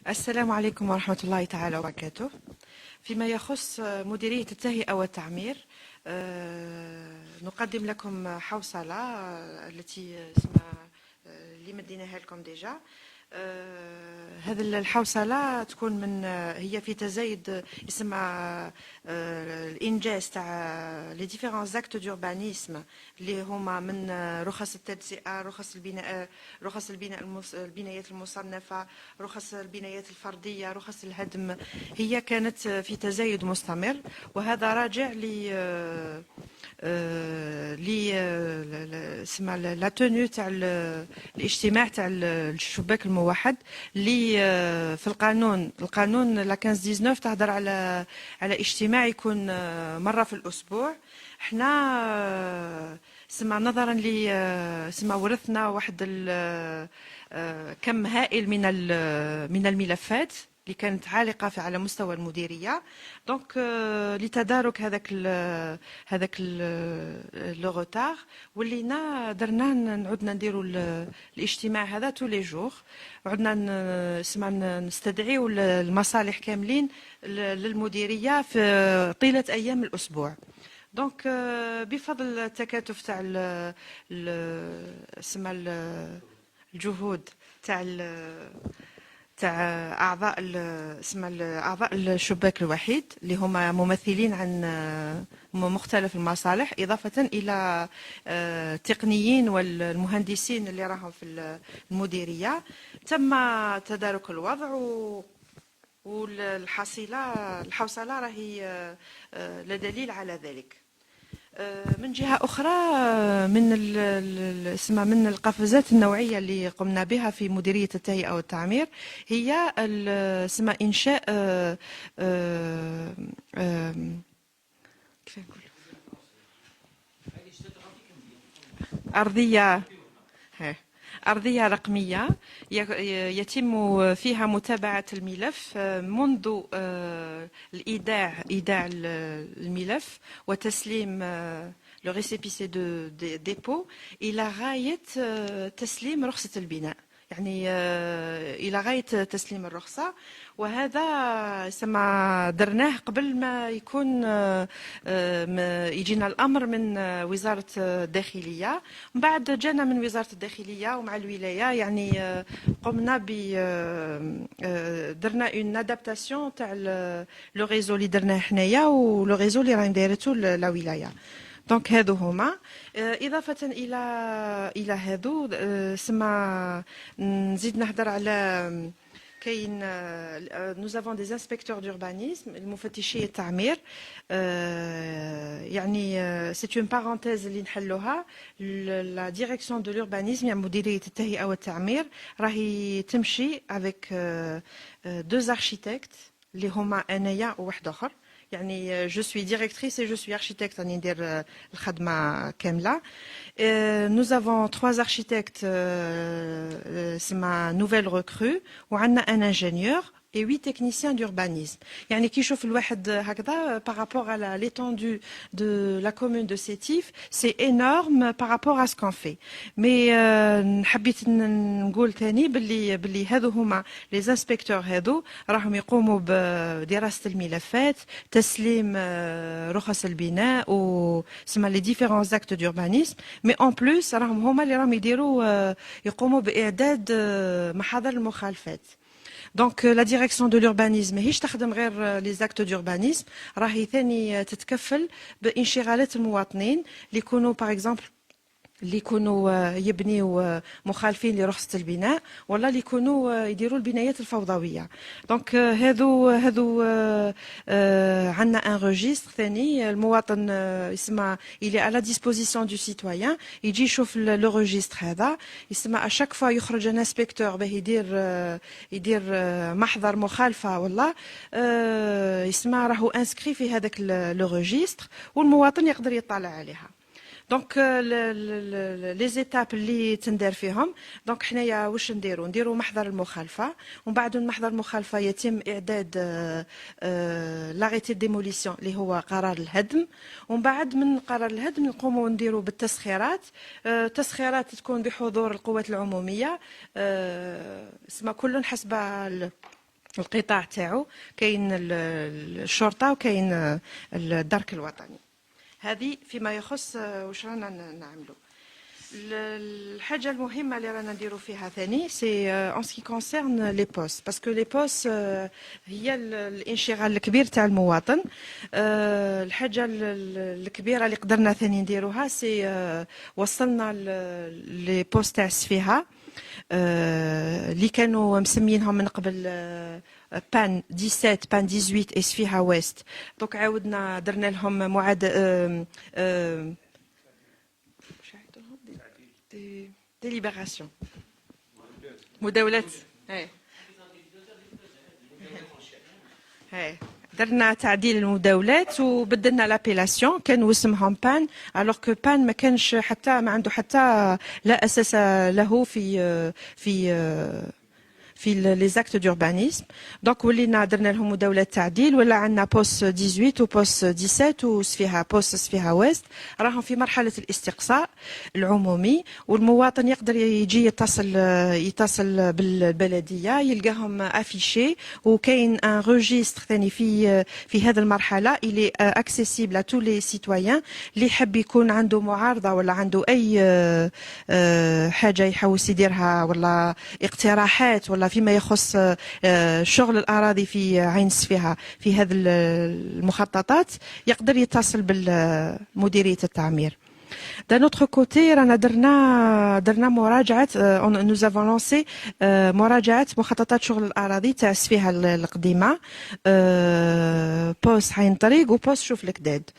السلام عليكم ورحمة الله تعالى وبركاته. فيما يخص مديرية التهيئة والتعمير، نقدم لكم حوصلة التي اسمها اللي مديناها لكم ديجا. هذه الحوصلة تكون من هي في تزايد اسمها الإنجاز تاع لي ديفيرون زاكت دوربانيزم اللي هما من رخص التجزئة، رخص البناء، رخص البنايات المصنفة، رخص البنايات الفردية، رخص الهدم. هي كانت في تزايد مستمر، وهذا راجع اسمها لا تونو تاع الاجتماع تاع الشباك الموحد اللي في القانون لا 15/19 تهضر على اجتماع يكون مره في الاسبوع. احنا سمع نظرا سمع ورثنا واحد كم هائل من الملفات اللي كانت عالقه على مستوى المديريه. دونك لتدارك هذاك لو روتار ولينا درنا نعودنا نديروا الاجتماع هذا تو لي جور. عدنا نستدعيو المصالح كاملين للمديريه في طيله ايام الاسبوع. دونك بفضل التكاتف تاع الجهود تاع اعضاء الشباك الوحيد اللي هما ممثلين عن مختلف المصالح، اضافه الى التقنيين والمهندسين اللي راهم في المديريه. تم تدارك الوضع الحوصله راهي لا دليل على ذلك. من جهة أخرى، من القفزات النوعية اللي قمنا بها في مديرية التهيئة والتعمير هي إنشاء كيف نقول أرضية أرضية رقمية يتم فيها متابعة الملف منذ إيداع الملف وتسليم لو ريسيبيسي دو ديبو إلى غاية تسليم رخصة البناء، يعني إلى غاية تسليم الرخصة. وهذا درناه قبل ما يكون يجينا الأمر من وزارة الداخلية. من بعد جانا من وزارة الداخلية ومع الولاية، يعني قمنا درنا اون ادابتاسيون تاع لو ريزو اللي درناه حنايا ولو ريزو اللي راهي دايرته لا ولاية. دونك هادو هما إضافة إلى هادو. نزيد نهضر على كاين nous avons des inspecteurs d'urbanisme المفتشي التعمير. يعني c'est une parenthèse اللي نحلوها. la direction de l'urbanisme يعني مديرية التهيئة والتعمير راهي تمشي avec deux architectes اللي هما أنايا وواحد آخر. يعني je suis directrice et je suis architecte راني ندير الخدمة كاملة. Nous avons 3 architectes, c'est ma nouvelle recrue, وعندنا un ingénieur et 8 techniciens d'urbanisme. يعني كي يشوف الواحد هكذا par rapport à l'étendue de la commune de Sétif, c'est énorme par rapport à ce qu'on fait. Mais حبيت نقول ثاني باللي هذو هما les inspecteurs هذو راهم يقوموا بدراسة الملفات، تسليم رخص البناء وسما les différents actes d'urbanisme. مي اون بلوس راهم هما اللي راهم يقوموا باعداد محاضر المخالفات. دونك لا ديريكسيون دو لوربانيزم ماهيش تخدم غير لي زاكت دوربانيزم، راهي ثاني تتكفل بانشغالات المواطنين اللي يكونوا باغ اكزومبل اللي يكونوا يبنيوا مخالفين لرخصة البناء ولا اللي يكونوا يديروا البنايات الفوضوية. دونك هذو عندنا ان ريجستر ثاني. المواطن يسمى il est à la disposition du citoyen، يجي يشوف لو ريجستر هذا. يسمى اشاك فوا يخرج ان انسبكتور باه يدير محضر مخالفة والله يسمى راهو انسكري في هذاك لو ريجستر والمواطن يقدر يطلع عليها. دونك لي زيتاب اللي تندار فيهم، دونك حنايا واش نديروا محضر المخالفه، ومن بعد محضر المخالفه يتم اعداد لاغيتي ديموليسيون اللي هو قرار الهدم، ومن بعد من قرار الهدم نقوموا نديروا بالتسخيرات. تسخيرات تكون بحضور القوات العموميه، اسمها كل حسب القطاع تاعو كاين الشرطه وكاين الدرك الوطني. هذه فيما يخص واش رانا نعملوا. الحاجه المهمه اللي رانا نديروا فيها ثاني سي ان سكي كونسيرن لي بوست، باسكو لي بوست هي الانشغال الكبير تاع المواطن. الحاجه الكبيره اللي قدرنا ثاني نديروها سي وصلنا لي بوست تاع السفيهه اللي كانوا مسمينهم من قبل بان 17 بان 18 اسفيها ويست. دونك عاودنا درنا لهم ديليبراسيون مداولات. درنا تعديل المداولات وبدلنا لابيلاسيون، كان واسمهم بان الوغ كو بان ما كانش حتى ما عنده حتى لا اساس له في لي زاكت دوربانيزم. دونك ولينا درنا لهم مداولات تعديل، ولا عندنا بوست 18 وبوست 17 وسفيها بوست سفيها ويست راهم في مرحله الاستقصاء العمومي، والمواطن يقدر يجي يتصل بالبلديه يلقاهم افيشي، وكاين ان روجيستر ثاني في هذه المرحله اللي اكسيسيبل ا تو لي سيتويان اللي يحب يكون عنده معارضه ولا عنده اي حاجه يحوس يديرها ولا اقتراحات ولا فيما يخص شغل الأراضي في عين سفيهة في هذه المخططات يقدر يتصل بالمديرية التعمير. D'un autre côté, رانا درنا مراجعة nous avons lancé مراجعة مخططات شغل الأراضي تاع سفيهة القديمة، بوست عين طريق وبوست شوف الكداد.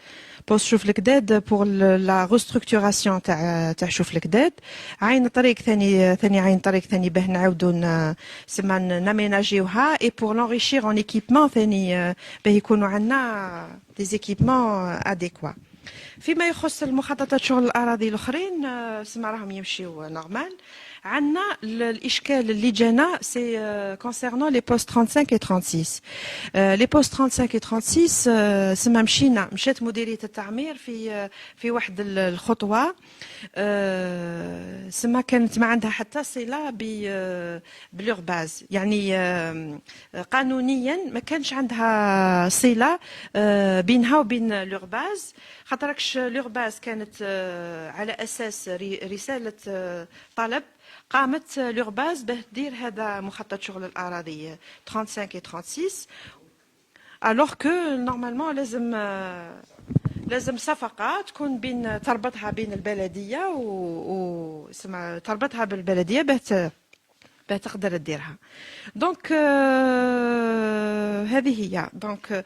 بوست شوف الكداد بور لا ريستركتوراسيون تاع شوف الكداد، عين طريق ثاني عين طريق ثاني باه نعاودوا سما ناميناجيوها، اي بور لونريشير اون ايكيبمون ثاني باه يكونوا عندنا دي زيكيبمون اديكوا. فيما يخص المخططات شغل الأراضي الأخرين سما راهم يمشيو نورمال. عندنا الإشكال اللي جانا سي كونسيرنون لي بوست 35 و 36. لي بوست 35 و 36 سما مشات مديرية التعمير في واحد الخطوة سما كانت ما عندها حتى صلة بلورباز، يعني قانونيا ما كانش عندها صلة بينها وبين لورباز، خاطركش لورباز كانت على أساس رسالة طلب قامت لورباز باه دير هذا مخطط شغل الأراضي 35 و 36، alors que normalement لازم صفقة تكون تربطها بين البلدية تربطها بالبلدية باه تقدر تديرها. دونك هذه هي. دونك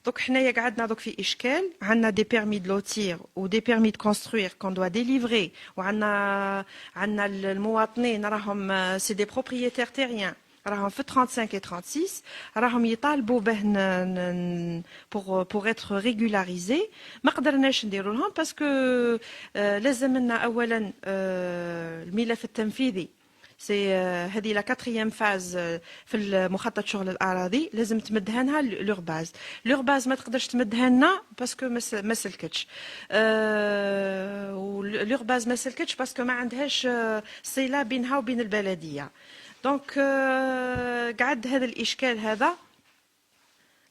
دوك حنايا قعدنا دوك في اشكال، عندنا دي بيرمي دو لوتير و دي بيرمي دو كونستروير كون دوا ديليفري، وعندنا المواطنين راهم سي دي بروبريتير تيريان راهم في 35 و 36 راهم يطالبوا باه بور اتر ريغولاريزي. ما قدرناش نديروا لهم باسكو لازم لنا اولا الملف التنفيذي سي هذه لا كاتريام فاز في المخطط شغل الاراضي، لازم تمدها لنا لورباز ما تقدرش تمدها لنا باسكو ما سلكتش، ولورباز ما سلكتش باسكو ما عندهاش صله بينها وبين البلديه. دونك قعد هذا الاشكال هذا،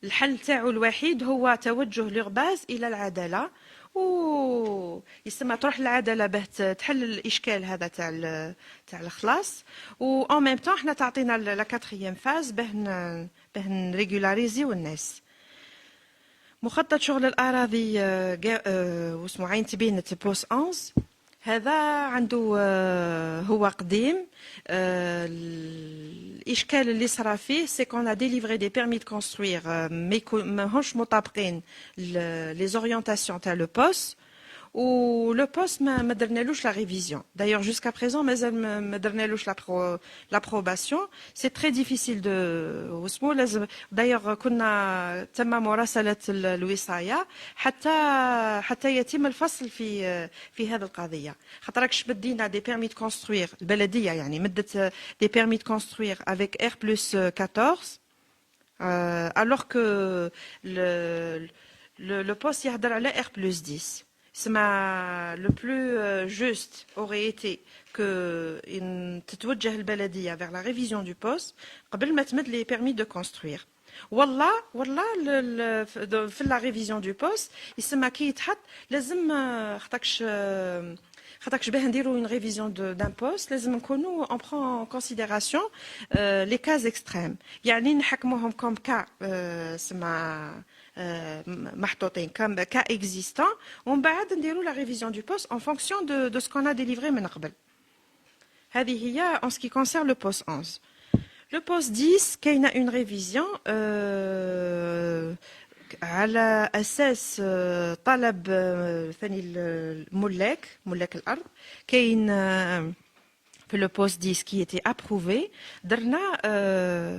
الحل تاعو الوحيد هو توجه لورباز الى العداله، و يسمى تروح للعداله باه تحل الاشكال هذا تاع الخلاص، و اون ميم طون حنا تعطينا لا كاتريام فاز باه نريغولاريزيو الناس. مخطط شغل الاراضي واسمو عين تبينة بوس 11 هذا عنده هو قديم. الاشكال اللي صرا فيه سي كون ا ديليفري دي بيرمي دو كونستروير ماهوش مطابقين لي زورينتاسيون تاع لو بوست، و لو بوست ما درنالوش لا ريفيزيون. دايوغ جوسكا بريزون مازال ما درنالوش لابروباسيون. سي تري ديفيسيل دو واسمو لازم. دايوغ كنا تم مراسله الوصايه حتى يتم الفصل في هذه القضيه، خاطركش بدينا دي بيرمي دو كونستروير البلديه، يعني مدت دي بيرمي دو كونستروير افيك ار بلس 14 alors que le poste يهضر على ار بلس 10. le plus juste aurait été que تتوجه البلدية vers la révision du poste قبل ما تمد les permis de construire. والله في la révision du poste يسمى كي يتحط لازم خاطرش باه نديروا une révision d'un poste لازم نكونوا on prend en considération les cas extrêmes يعني نحكموهم comme cas سما محطوطين comme cas existant ومن بعد نديروا la révision du poste en fonction de ce qu'on a délivré من قبل. هذه هي en ce qui concerne le poste 11. Le poste 10 كاينه une révision على أساس طلب ثاني ملاك الأرض كاين في لو بوست 10 كي était approuvé درنا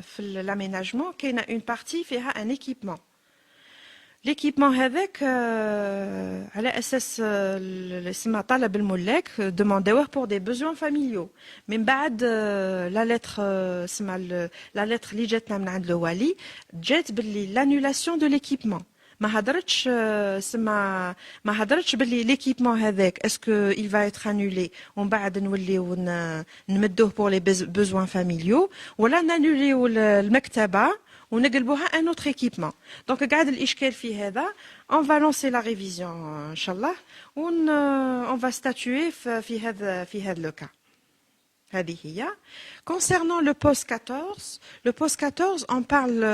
في l'aménagement كاينه une partie فيها un équipement. L'équipement هذاك على أساس اسمها طلب الملاك demandéوه pour des besoins familiaux. من بعد لا lettre اسمها لا lettre اللي جاتنا من عند الوالي جات باللي l'annulation de l'équipement. ما هضرتش باللي l'équipement هذاك اسكو il va être annulé ومن بعد نوليو نمدوه pour les besoins familiaux ولا نانوليو المكتبة ونقلبوها un autre équipement. Donc قاعد الإشكال في هذا on va lancer la révision إن شاء الله on va statuer في هذا le cas. هذه هي. Concernant le poste 14, le poste 14 on parle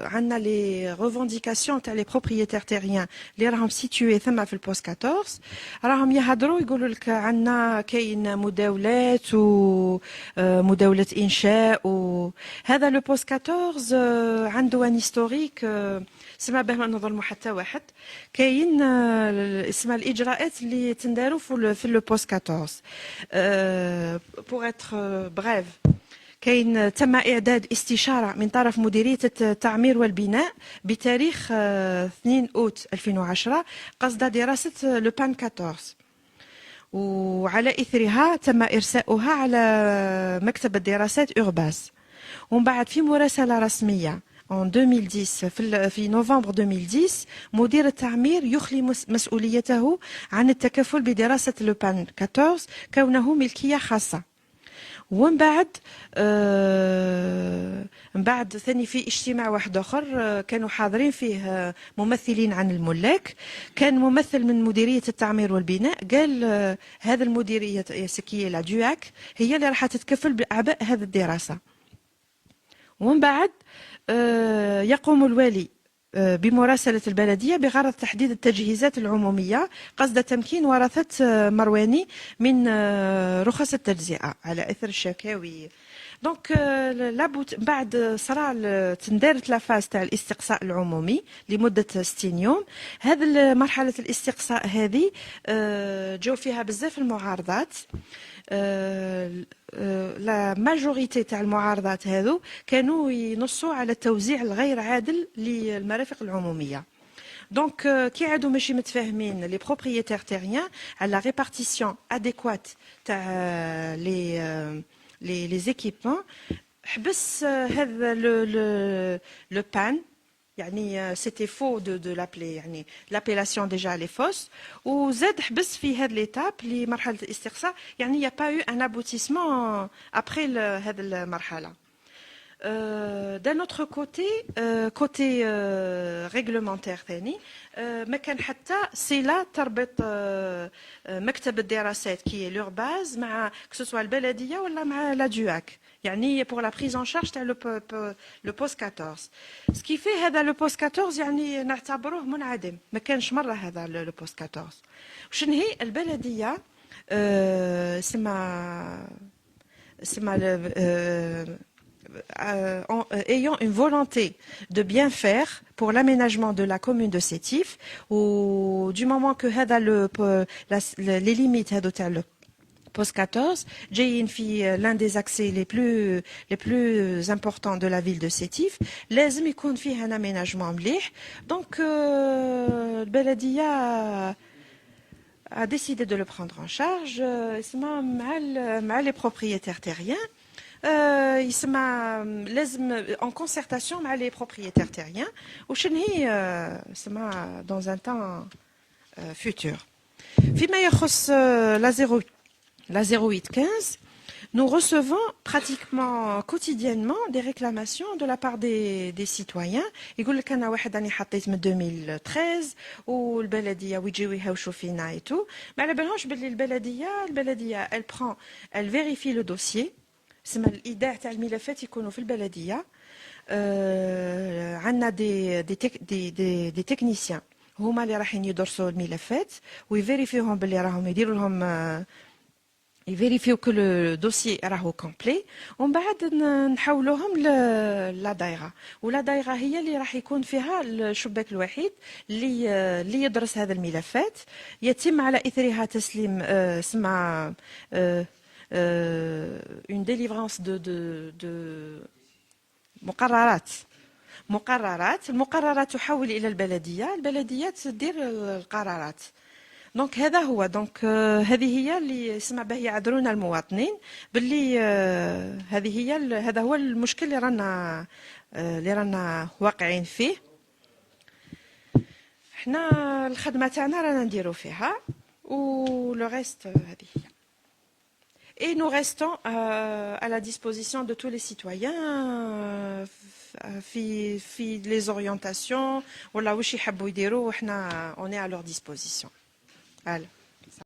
عندنا les revendications تاع les propriétaires terriens اللي راهم situés ثم في البوست 14 راهم يهضروا يقولوا لك عندنا كاين مداولات ومداولة إنشاء وهذا لو بوست 14 عنده ان هيستوريك سما باه ما نظلموا حتى واحد كاين اسمها الإجراءات اللي تنداروا في لو بوست 14 pour être bref كاين تم إعداد استشارة من طرف مديرية التعمير والبناء بتاريخ 2 أوت 2010 قصد دراسة لو بان 14 وعلى إثرها تم إرساؤها على مكتب الدراسات أورباس ومن بعد في مراسلة رسمية en 2010 في نوفمبر 2010 مدير التعمير يخلي مسؤوليته عن التكفل بدراسة لو بان 14 كونه ملكية خاصة. ومن بعد ثاني في اجتماع واحد اخر كانوا حاضرين فيه ممثلين عن الملاك كان ممثل من مديريه التعمير والبناء قال هذا المديريه سكيه لا دوك هي اللي راح تتكفل باعباء هذه الدراسه. ومن بعد يقوم الوالي بمراسلة البلدية بغرض تحديد التجهيزات العمومية قصد تمكين ورثة مرواني من رخص التجزئة على إثر الشكاوي. دونك بعد صراع تندارت لافاز تاع الاستقصاء العمومي لمدة 60 يوم. هذه مرحلة الاستقصاء هذه جو فيها بزاف المعارضات. لا ماجوريتي تاع المعارضات هذو كانوا ينصوا على التوزيع الغير عادل للمرافق العموميه. دونك كي عادوا ماشي متفاهمين لي بروبريتير تيريان على لا ريبارتيسيون اديكوات تاع لي زيكيبمون حبس هذا لو بان يعني سيتي فو دو لابلي يعني لابيلاسيون ديجا لي فوس وزاد حبس في هاد ليتاب لمرحله الاستقصاء يعني يا با يو ان ابوتيسمون ابري هاد المرحله. d'un autre côté côté réglementaire ثاني ما كان حتى صله تربط مكتب الدراسات كي لور باز مع كسوسوا البلديه ولا مع لا دوك يعني pour la prise en charge تاع le poste 14 ce qui fait هذا le poste 14 يعني نعتبروه منعدم ما كانش مره هذا le poste 14. وشن هي البلديه سما ayant une volonté de bien faire pour l'aménagement de la commune de Sétif ou du moment que هذا les limites هذو تاع le poste 14 جايين في l'un des accès les plus importants de la ville de Sétif لازم يكون فيه un aménagement مليح. donc البلدية a décidé de le prendre en charge مع les propriétaires terriens يسمى لازم en concertation مع les propriétaires terriens وشن هي يسمى dans un temps futures. فيما يخص la 0815, nous recevons pratiquement quotidiennement des réclamations de la part des citoyens. يقول لك انا واحد راني حطيت من 2013 والبلديه ويجيو يهاوشوا فينا et tout. ما على بالهمش باللي البلديه elle vérifie le dossier. سما الايداع تاع الملفات يكونوا في البلديه. عندنا دي تكنيسيان هما اللي رايحين يدرسوا الملفات ويفيريفيوهم باللي راهم يديروا لهم يفيريفيو كو لو دوسيي راهو كومبلي ومن بعد نحولوهم لا دايره ولا دايره هي اللي راح يكون فيها الشباك الوحيد اللي يدرس هذا الملفات يتم على اثرها تسليم اسمها اون ديليفرانس دو المقررات تحول الى البلديه تدير القرارات. دونك هذا هو دونك هذه هي اللي اسمع به يعذرونا المواطنين باللي هذا هو المشكل اللي رانا واقعين فيه. احنا الخدمه تاعنا رانا نديرو فيها و لو ريست هذه هي. Et nous restons à la disposition de tous les citoyens في les orientations ولا واش يحبوا يديروا وحنا on est à leur disposition. Voilà.